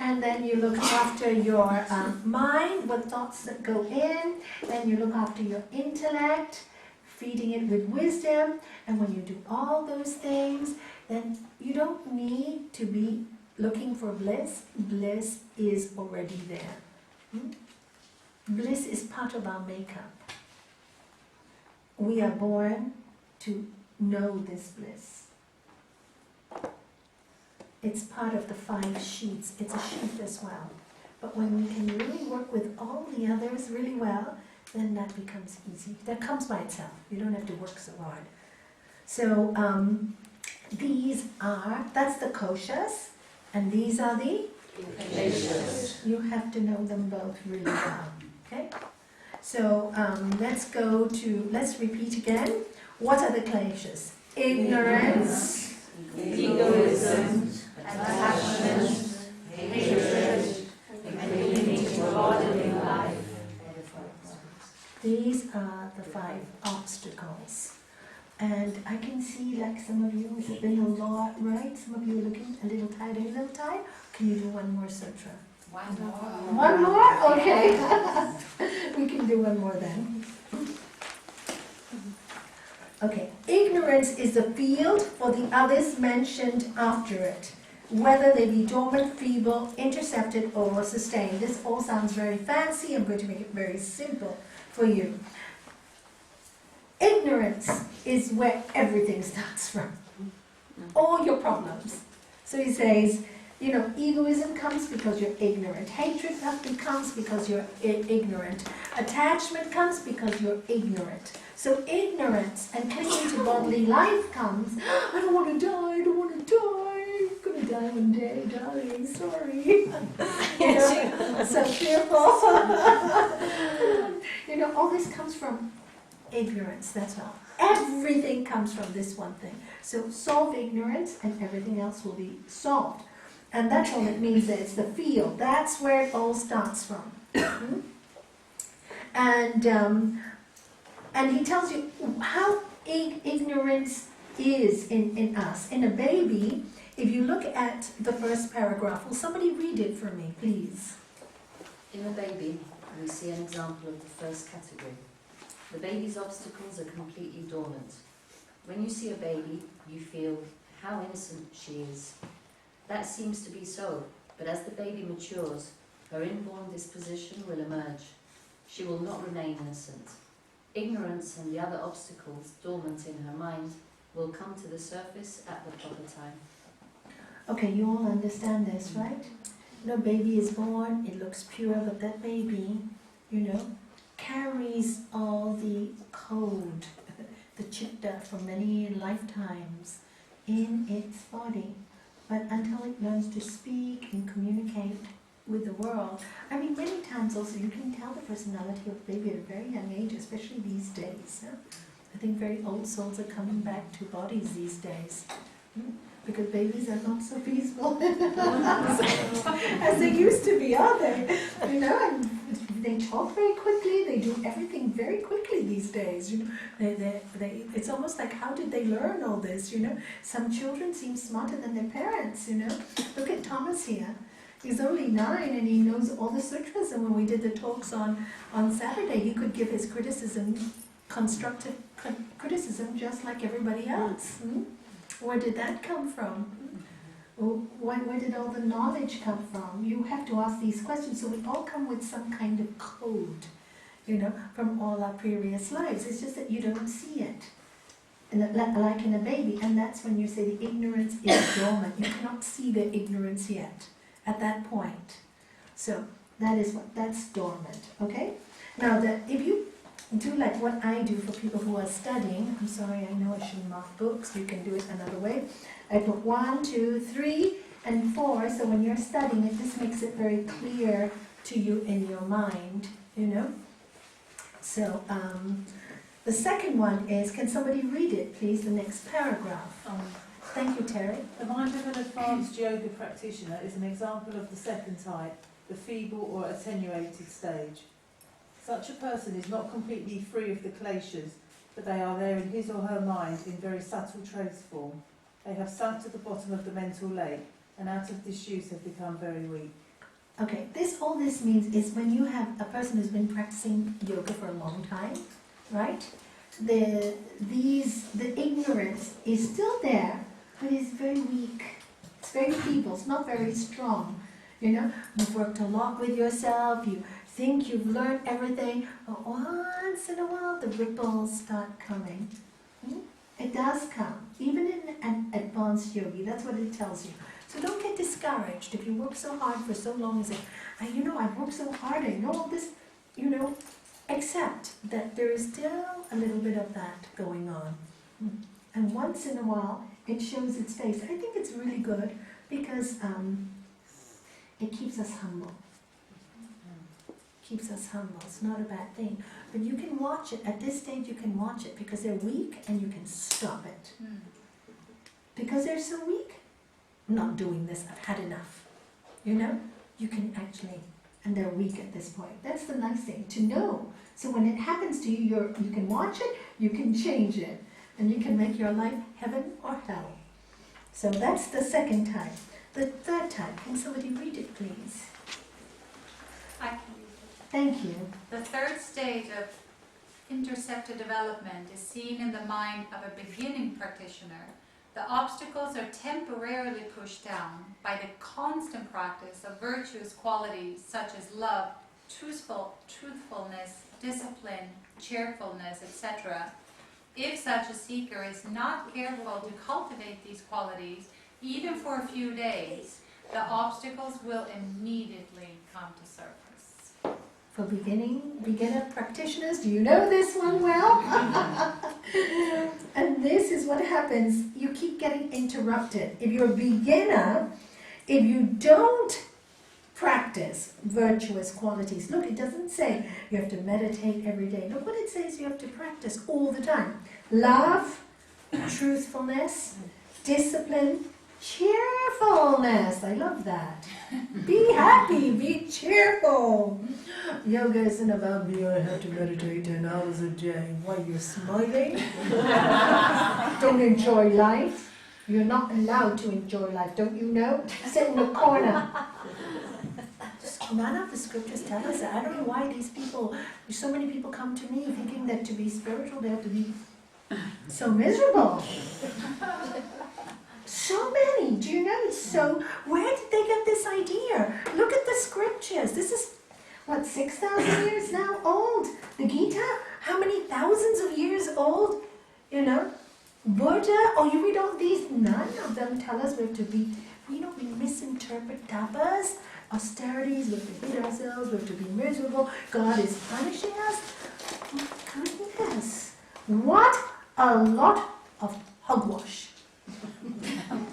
And then you look after your mind, what thoughts that go in. Then you look after your intellect, feeding it with wisdom. And when you do all those things, then you don't need to be looking for bliss. Bliss is already there. Bliss is part of our makeup. We are born to know this bliss. It's part of the 5 sheets. It's a sheet as well. But when we can really work with all the others really well, then that becomes easy. That comes by itself. You don't have to work so hard. So that's the koshas, and these are the kleshas. You have to know them both really well. Okay? So let's repeat again. What are the kleshas? Ignorance, egoism, attachment, hatred, and clinging to bodily life. These are the 5 obstacles. And I can see like some of you have been a lot, right? Some of you are looking a little tired. Are you a little tired? Can you do one more sutra? One more. One more? Okay. We can do one more then. Okay. Ignorance is the field for the others mentioned after it, whether they be dormant, feeble, intercepted, or sustained. This all sounds very fancy. I'm going to make it very simple for you. Ignorance is where everything starts from. All your problems. So he says, egoism comes because you're ignorant. Hatred comes because you're ignorant. Attachment comes because you're ignorant. So ignorance and clinging to bodily life comes, I don't want to die, I don't want to die. I'm going to die one day, darling, sorry. So fearful. All this comes from ignorance, that's all. Everything comes from this one thing. So solve ignorance and everything else will be solved. And that's all it means, that it's the field. That's where it all starts from. And he tells you how ignorance is in us. In a baby, if you look at the first paragraph, will somebody read it for me, please? In a baby, we see an example of the first category. The baby's obstacles are completely dormant. When you see a baby, you feel how innocent she is. That seems to be so, but as the baby matures, her inborn disposition will emerge. She will not remain innocent. Ignorance and the other obstacles dormant in her mind will come to the surface at the proper time. Okay, you all understand this, right? Baby is born, it looks pure, but that baby, carries all the code, the chitta from many lifetimes in its body. But until it learns to speak and communicate with the world, many times also you can tell the personality of a baby at a very young age, especially these days. I think very old souls are coming back to bodies these days. Because babies are not so peaceful as they used to be, are they? And they talk very quickly, they do everything very quickly these days. It's almost like, how did they learn all this? Some children seem smarter than their parents. Look at Thomas here. He's only 9 and he knows all the sutras. And when we did the talks on Saturday, he could give his constructive criticism, just like everybody else. Where did that come from? Where did all the knowledge come from? You have to ask these questions. So we all come with some kind of code from all our previous lives. It's just that you don't see it. And like in a baby, and that's when you say the ignorance is dormant. You cannot see the ignorance yet at that point. So that's dormant, okay? Now if you do like what I do for people who are studying, I'm sorry, I know I shouldn't mark books, you can do it another way. I put 1, 2, 3, and 4, so when you're studying it, this makes it very clear to you in your mind, So, the second one is, can somebody read it, please, the next paragraph? Thank you, Terry. The mind of an advanced yoga practitioner is an example of the second type, the feeble or attenuated stage. Such a person is not completely free of the kleshas, but they are there in his or her mind in very subtle trace form. They have sunk to the bottom of the mental lake, and out of disuse have become very weak. Okay, all this means is when you have a person who's been practicing yoga for a long time, right? The ignorance is still there, but it's very weak. It's very feeble. It's not very strong. You've worked a lot with yourself. You think you've learned everything, but once in a while the ripples start coming. It does come, even in an advanced yogi. That's what it tells you. So don't get discouraged if you work so hard for so long and say, I've worked so hard, I know all this, accept that there is still a little bit of that going on. And once in a while, it shows its face. I think it's really good because it keeps us humble. Keeps us humble. It's not a bad thing. But you can watch it. At this stage, you can watch it because they're weak and you can stop it. Because they're so weak, I'm not doing this, I've had enough. You can actually, and they're weak at this point. That's the nice thing, to know. So when it happens to you, you can watch it, you can change it, and you can make your life heaven or hell. So that's the second type. The third type, can somebody read it, please? I can read it. Thank you. The third stage of interceptor development is seen in the mind of a beginning practitioner. The obstacles are temporarily pushed down by the constant practice of virtuous qualities such as love, truthfulness, discipline, cheerfulness, etc. If such a seeker is not careful to cultivate these qualities, even for a few days, the obstacles will immediately come to surface. For beginner practitioners, do you know this one well? And this is what happens. You keep getting interrupted. If you're a beginner, if you don't practice virtuous qualities, look, it doesn't say you have to meditate every day. Look what it says, you have to practice all the time. Love, truthfulness, discipline, cheerfulness. I love that. Be happy, be cheerful. Yoga isn't about me, I have to meditate 10 hours a day. Why, you're smiling? Don't enjoy life. You're not allowed to enjoy life, don't you know? Sit in the corner. None of the scriptures tell us that. I don't know why so many people come to me thinking that to be spiritual they have to be so miserable. So many, do you know? So, where did they get this idea? Look at the scriptures. This is, 6,000 years now old? The Gita, how many thousands of years old? Buddha, you read all these, none of them tell us we have to be, we misinterpret tapas, austerities, we have to beat ourselves, we have to be miserable, God is punishing us. Goodness, what a lot of hogwash.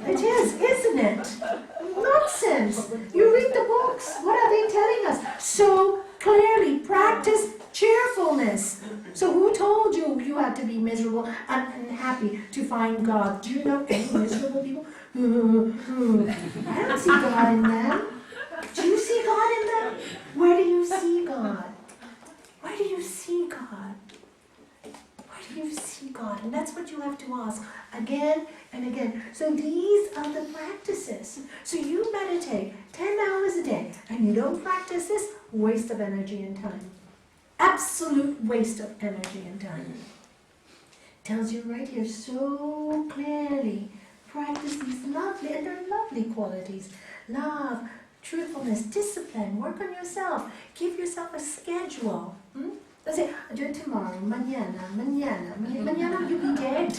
It is, isn't it? Nonsense. You read the books. What are they telling us? So clearly, practice cheerfulness. So who told you you had to be miserable and unhappy to find God? Do you know any miserable people? I don't see God in them. Do you see God in them? Where do you see God? Where do you see God? Where do you see God? And that's what you have to ask again and again. So these are the practices. So you meditate 10 hours a day and you don't practice this, waste of energy and time. Absolute waste of energy and time. Tells you right here so clearly. Practice these lovely, and they're lovely qualities. Love, truthfulness, discipline, work on yourself. Give yourself a schedule. Don't say, I'll do it tomorrow, mañana, mañana, mañana you'll be dead.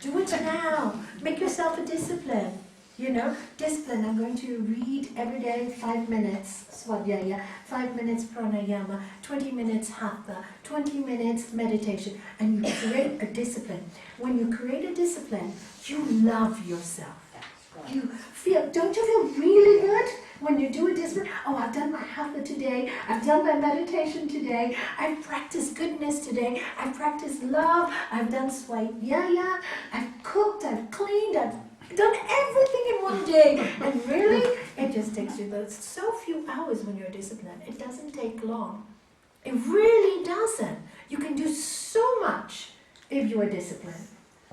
Do it now. Make yourself a discipline. You know, discipline. I'm going to read every day 5 minutes swadhyaya, 5 minutes pranayama, 20 minutes hatha, 20 minutes meditation, and you create a discipline. When you create a discipline, you love yourself. You feel, don't you feel really good when you do a discipline? Oh, I've done my hatha today, I've done my meditation today, I've practiced goodness today, I've practiced love, I've done swadhyaya, I've cooked, I've cleaned, I've done everything in one day. And really, it just takes you those so few hours when you're disciplined. It doesn't take long. It really doesn't. You can do so much if you are disciplined.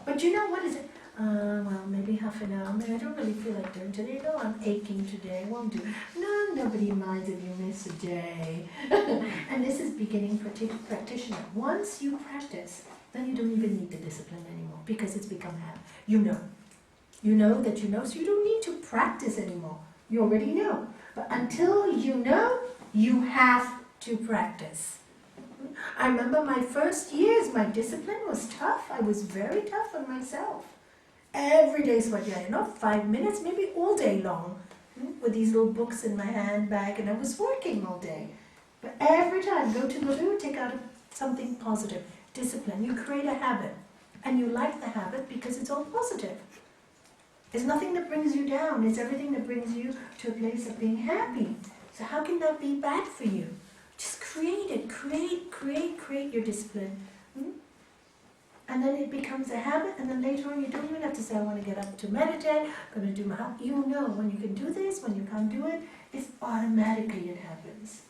But you know what is it? Well, maybe half an hour. Maybe I don't really feel like doing today. No, I'm aching today. I won't do. No, nobody minds if you miss a day. And this is beginning practitioner. Once you practice, then you don't even need the discipline anymore because it's become habit. You know. You know that you know, so you don't need to practice anymore. You already know. But until you know, you have to practice. I remember my first years, my discipline was tough. I was very tough on myself. Every day swadhyaya, not 5 minutes, maybe all day long, with these little books in my handbag, and I was working all day. But every time, go to the loo, take out something positive. Discipline. You create a habit, and you like the habit because it's all positive. It's nothing that brings you down. It's everything that brings you to a place of being happy. So how can that be bad for you? Just create it. Create your discipline. And then it becomes a habit, and then later on you don't even have to say, I want to get up to meditate, I'm going to do my hatha. You know when you can do this, when you can't do it, it's automatically it happens.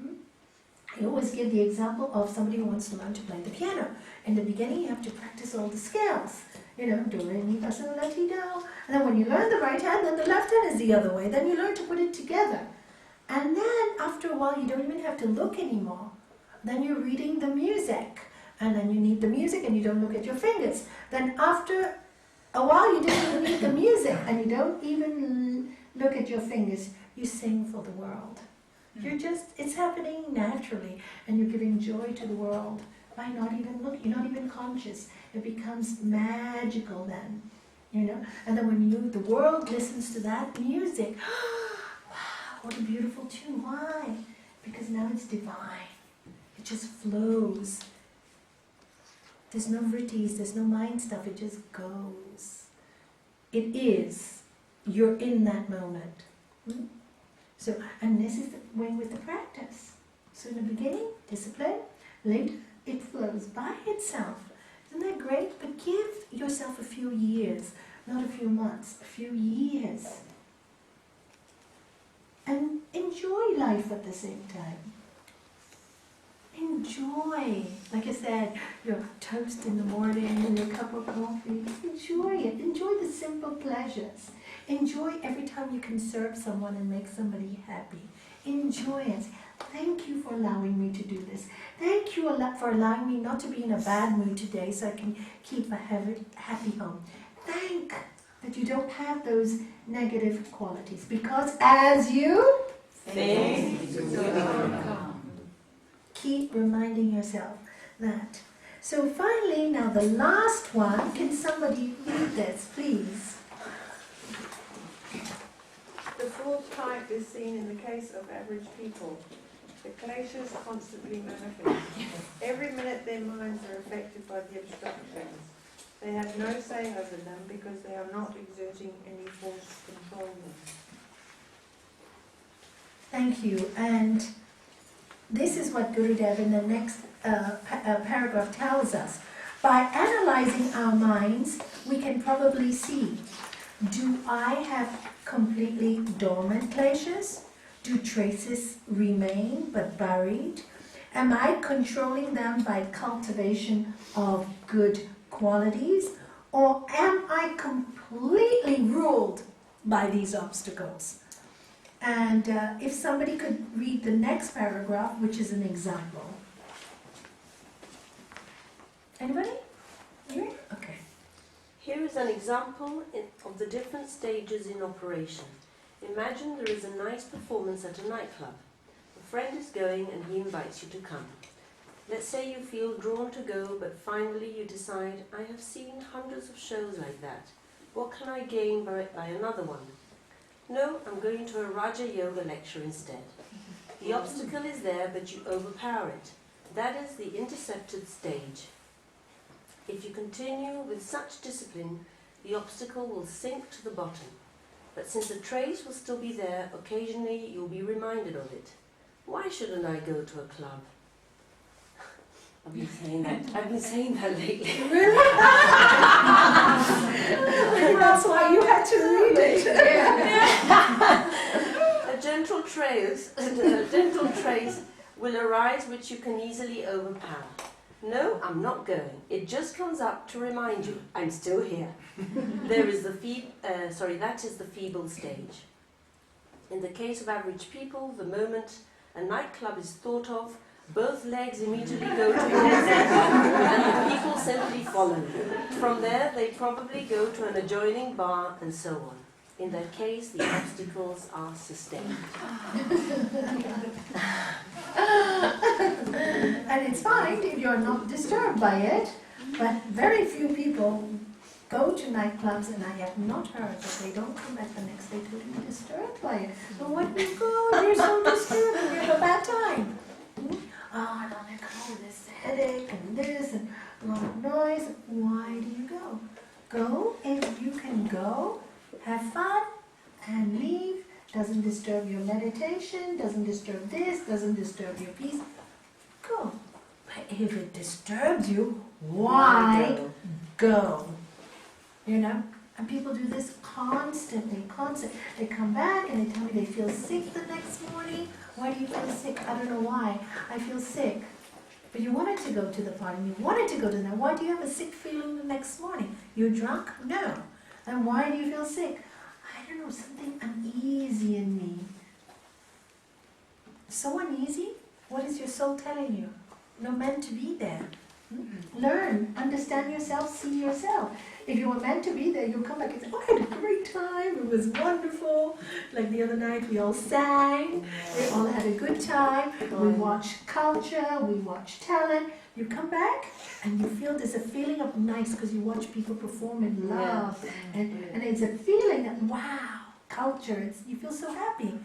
I always give the example of somebody who wants to learn to play the piano. In the beginning you have to practice all the scales. You know, do, re, mi, fa, sol, la, ti, do. And then when you learn the right hand, then the left hand is the other way. Then you learn to put it together. And then after a while, you don't even have to look anymore. Then you're reading the music. And then you need the music and you don't look at your fingers. Then after a while, you don't even need the music and you don't even look at your fingers. You sing for the world. You're just, it's happening naturally. And you're giving joy to the world by not even looking. You're not even conscious. It becomes magical then, you know. And then when the world listens to that music, wow, what a beautiful tune. Why? Because now it's divine. It just flows. There's no vrittis, there's no mind stuff. It just goes. It is. You're in that moment. So, and this is the way with the practice. So in the beginning, discipline. Later, it flows by itself. Isn't that great? But give yourself a few years, not a few months, a few years. And enjoy life at the same time. Enjoy. Like I said, your toast in the morning and your cup of coffee. Enjoy it. Enjoy the simple pleasures. Enjoy every time you can serve someone and make somebody happy. Enjoy it. Thank you for allowing me to do this. Thank you for allowing me not to be in a bad mood today so I can keep a happy home. Thank that you don't have those negative qualities, because as you think, you will become. Keep reminding yourself that. So finally, now the last one, can somebody read this, please? The fourth type is seen in the case of average people. The kleshas constantly manifest. Every minute their minds are affected by the obstructions. They have no say over them because they are not exerting any force to control them. Thank you. And this is what Gurudev in the next paragraph tells us. By analyzing our minds, we can probably see, do I have completely dormant kleshas? Do traces remain but buried? Am I controlling them by cultivation of good qualities? Or am I completely ruled by these obstacles? And if somebody could read the next paragraph, which is an example. Anybody? Here? Okay. Here is an example of the different stages in operation. Imagine there is a nice performance at a nightclub. A friend is going and he invites you to come. Let's say you feel drawn to go, but finally you decide, I have seen hundreds of shows like that. What can I gain by another one? No, I'm going to a Raja Yoga lecture instead. The obstacle is there, but you overpower it. That is the intercepted stage. If you continue with such discipline, the obstacle will sink to the bottom. But since the trace will still be there, occasionally you'll be reminded of it. Why shouldn't I go to a club? I've been saying that lately. Really? That's why you had to read it. A gentle trace will arise which you can easily overpower. No, I'm not going. It just comes up to remind you, I'm still here. That is the feeble stage. In the case of average people, the moment a nightclub is thought of, both legs immediately go towards it, and the people simply follow. From there, they probably go to an adjoining bar, and so on. In that case, the obstacles are sustained. And it's fine if you're not disturbed by it, but very few people go to nightclubs, and I have not heard that they don't come back the next day totally disturbed by it. So when you go, you're so disturbed and you have a bad time. Oh, I don't want to go, this headache and this and a lot of noise. Why do you go? Go if you can go, have fun, and leave. Doesn't disturb your meditation, doesn't disturb this, doesn't disturb your peace. Go. But if it disturbs you, why go? You know? And people do this constantly. They come back and they tell me they feel sick the next morning. Why do you feel sick? I don't know why. I feel sick. But you wanted to go to the party. You wanted to go to that. Why do you have a sick feeling the next morning? You're drunk? No. And why do you feel sick? I don't know, something uneasy in me. So uneasy? What is your soul telling you? Not meant to be there. Learn, understand yourself, see yourself. If you were meant to be there, you'll come back and say, oh, I had a great time, it was wonderful. Like the other night, we all sang, we all had a good time, we watched culture, we watched talent. You come back and you feel there's a feeling of nice because you watch people perform in love. And it's a feeling that, wow, culture, you feel so happy.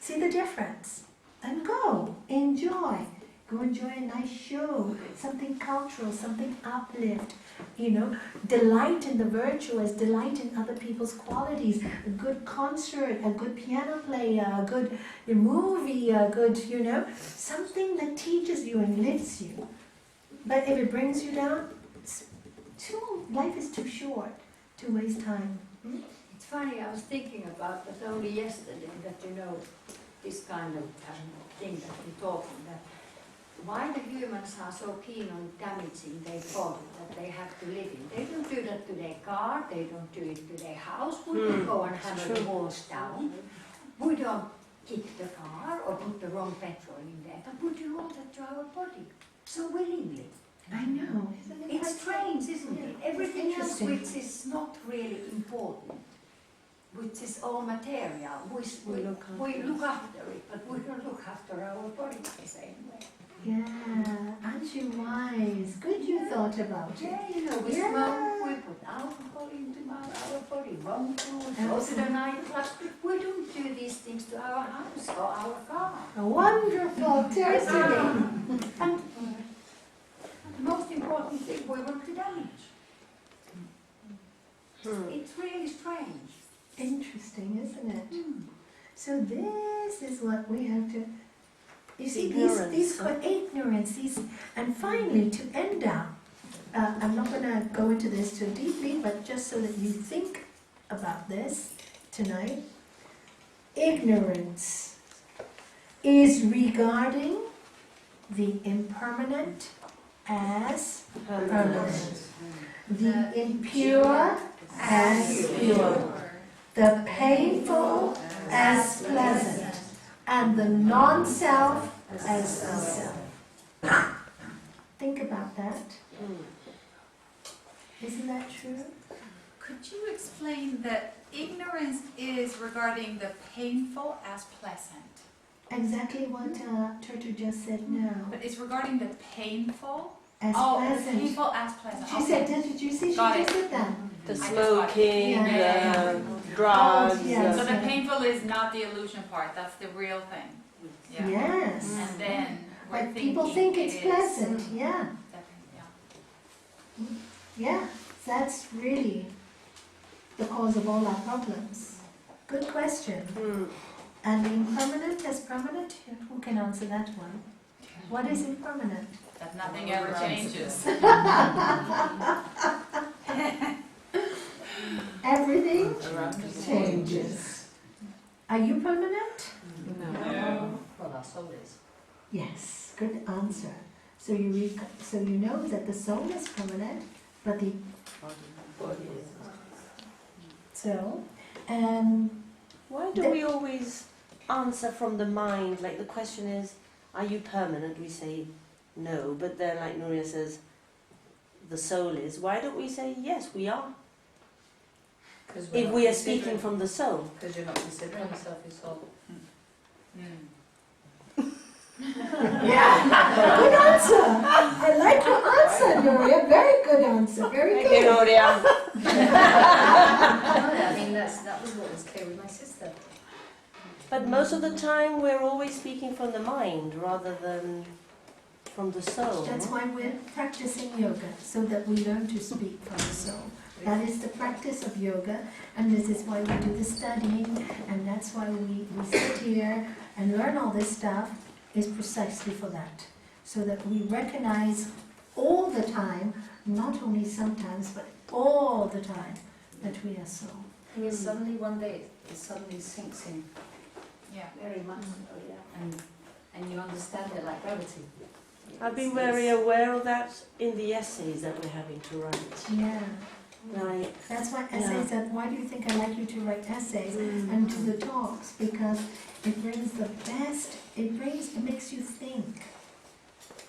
See the difference. And go, enjoy. Go enjoy a nice show, something cultural, something uplift, you know, delight in the virtuous, delight in other people's qualities, a good concert, a good piano player, a good movie, a good, you know, something that teaches you and lifts you. But if it brings you down, life is too short to waste time. It's funny, I was thinking about that only yesterday, that you know, this kind of thing that we're talking, that why the humans are so keen on damaging their body that they have to live in. They don't do that to their car, they don't do it to their house. We don't go and hammer the walls down. We don't kick the car or put the wrong petrol in there, but we do all that to our body, so willingly. I know. Isn't it It's strange, isn't it? Everything else which is not really important, which is all material, we look after it, but we don't look after our body the same way. Yeah, aren't you wise? Good you thought about it. Yeah, you know, we smoke, we put alcohol into our body, wrong food, go to the nightclub. We don't do these things to our house or our car. A wonderful territory. And the most important thing we want to damage. It's really strange. Interesting, isn't it? So this is what we have to... You see, these ignorance, and finally, to end up, I'm not going to go into this too deeply, but just so that you think about this tonight. Ignorance is regarding the impermanent as permanent, the impure as pure, the painful as pleasant, and the non-self as the self. Think about that. Isn't that true? Could you explain that ignorance is regarding the painful as pleasant? exactly what Turtu just said now. But it's regarding the painful. As The pleasant. painful as pleasant. She said, did you see? She Got just it. said that. The I just smoking, got it. Yeah. the drugs. yes. So the painful is not the illusion part, that's the real thing. Yeah. Yes. And then we're But people think it's pleasant. Yeah. Yeah. That's really the cause of all our problems. Good question. And impermanent as permanent? Who can answer that one? What is impermanent? That nothing ever changes. Everything changes. Are you permanent? No. Well, our soul is. Yes, good answer. So you know that the soul is permanent, but the Body is. so Why do we always answer from the mind? Like the question is, are you permanent? We say no, but then like Nuria says, the soul is. Why don't we say yes, we are? If we are speaking from the soul. Because you're not considering yourself your soul. yeah, good answer. I like your answer, Nuria. Very good answer. Very Thank you, good. Nuria. I mean, that was what was clear with my sister. But most of the time we're always speaking from the mind rather than from the soul. That's why we're practicing yoga, so that we learn to speak from the soul. That is the practice of yoga, and this is why we do the studying, and that's why we sit here and learn all this stuff, is precisely for that. So that we recognize all the time, not only sometimes, but all the time, that we are soul. And suddenly one day it suddenly sinks in. Yeah. Very much so, yeah. And you understand it like gravity. I've been very aware of that in the essays that we're having to write. Yeah. Like, That's why essays, why do you think I like you to write essays and do the talks? Because it brings the best, it makes you think.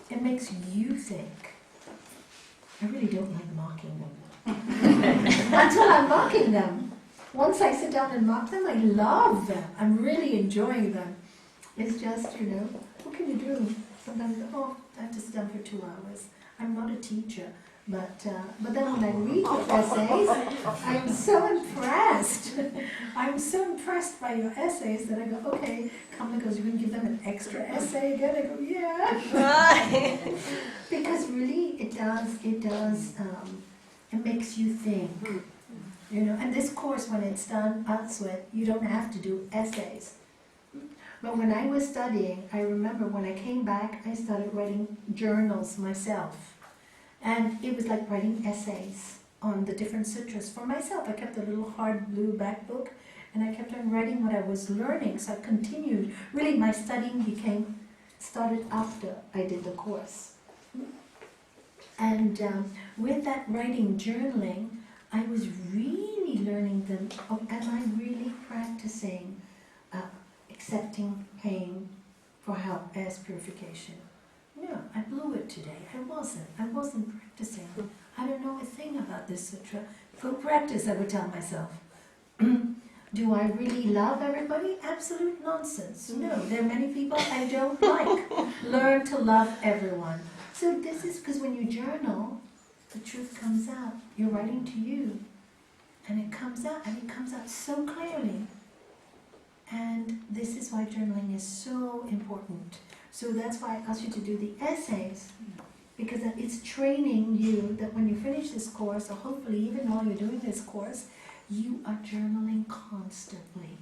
It makes you think. I really don't like marking them. Until I'm marking them. Once I sit down and mark them, I love them. I'm really enjoying them. It's just, what can you do? Sometimes, I have to sit down for 2 hours. I'm not a teacher. But then when I read your essays, I'm so impressed. I'm so impressed by your essays that I go, okay, Kamala goes, you're going to give them an extra essay again? I go, yeah. Because really, it makes you think. And this course, when it's done, Atswet, you don't have to do essays. But when I was studying, I remember when I came back, I started writing journals myself. And it was like writing essays on the different sutras for myself. I kept a little hard blue back book, and I kept on writing what I was learning. So I continued. Really, my studying started after I did the course. And with that writing, journaling, I was really learning them. Am I really practicing accepting pain for help as purification? No, I blew it today. I wasn't practicing. I don't know a thing about this sutra. Go practice, I would tell myself. Do I really love everybody? Absolute nonsense. No, there are many people I don't like. Learn to love everyone. So this is because when you journal, the truth comes out. You're writing to you. And it comes out, and it comes out so clearly. And this is why journaling is so important. So that's why I asked you to do the essays, because it's training you that when you finish this course, or hopefully even while you're doing this course, you are journaling constantly.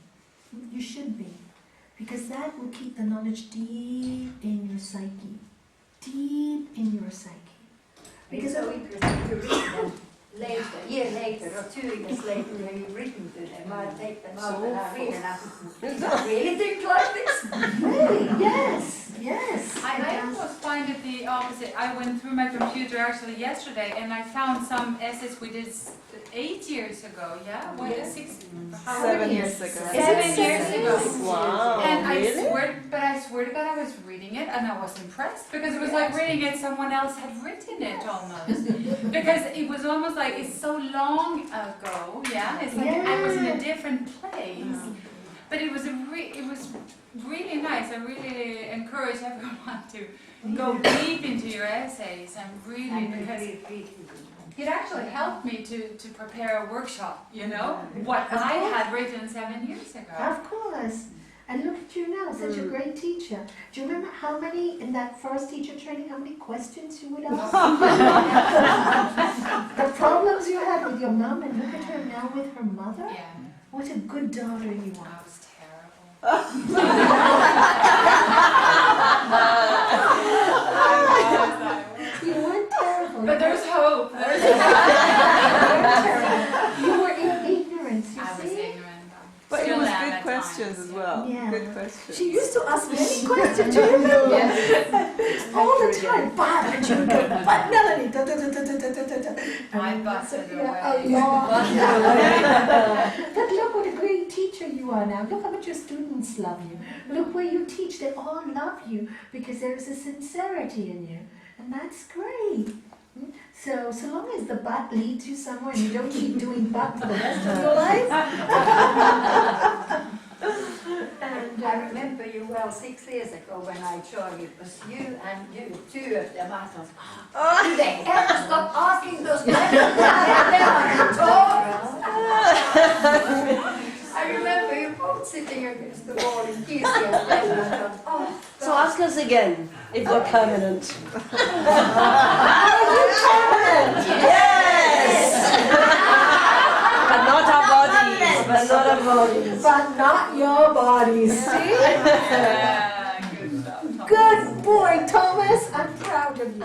You should be, because that will keep the knowledge deep in your psyche. Deep in your psyche. Because so interesting to read them later, a year later or 2 years later when you've written to them. I take them out and I read and I really think like this. Really? Yes, yes. I almost find it the opposite. I went through my computer actually yesterday and I found some essays we did 8 years ago, yeah? What, Yeah. 7 years ago. 7 years ago. wow, And really? I swear to God, I was reading it and I was impressed because it was like reading it someone else had written it almost. Because it was almost like it's so long ago, yeah? It's like I was in a different place. But it was really nice. I really encourage everyone to go deep into your essays and really, because it actually helped me to prepare a workshop, you know, what I had written 7 years ago. Of course. And look at you now, such a great teacher. Do you remember how many, in that first teacher training, how many questions you would ask? The problems you had with your mom, and look at her now with her mother. Yeah, What a good daughter you I are. was terrible. You weren't terrible. But there's hope. You were in ignorance, you I was see? ignorant. But it Still was am good at questions times, as well. Yeah. Good questions. She used to ask many questions, do you remember? All the time, but and she would go, but Nalanie, da da da da da da da da. I busted her Yeah, away. a lot. But look what a great teacher you are now. Look how much your students love you. Look where you teach, they all love you because there's a sincerity in you. And that's great. So long as the butt leads you somewhere and you don't keep doing butt for the rest of your life. And I remember you well 6 years ago when I joined. It was you and you, two of them. I thought, do they ever stop asking those questions? I remember you both sitting against the wall in kissing. So ask us again if we're permanent. Yes! But not our bodies. But not our bodies. But not your bodies, see? Yeah, good stuff. Good boy, Thomas. I'm proud of you.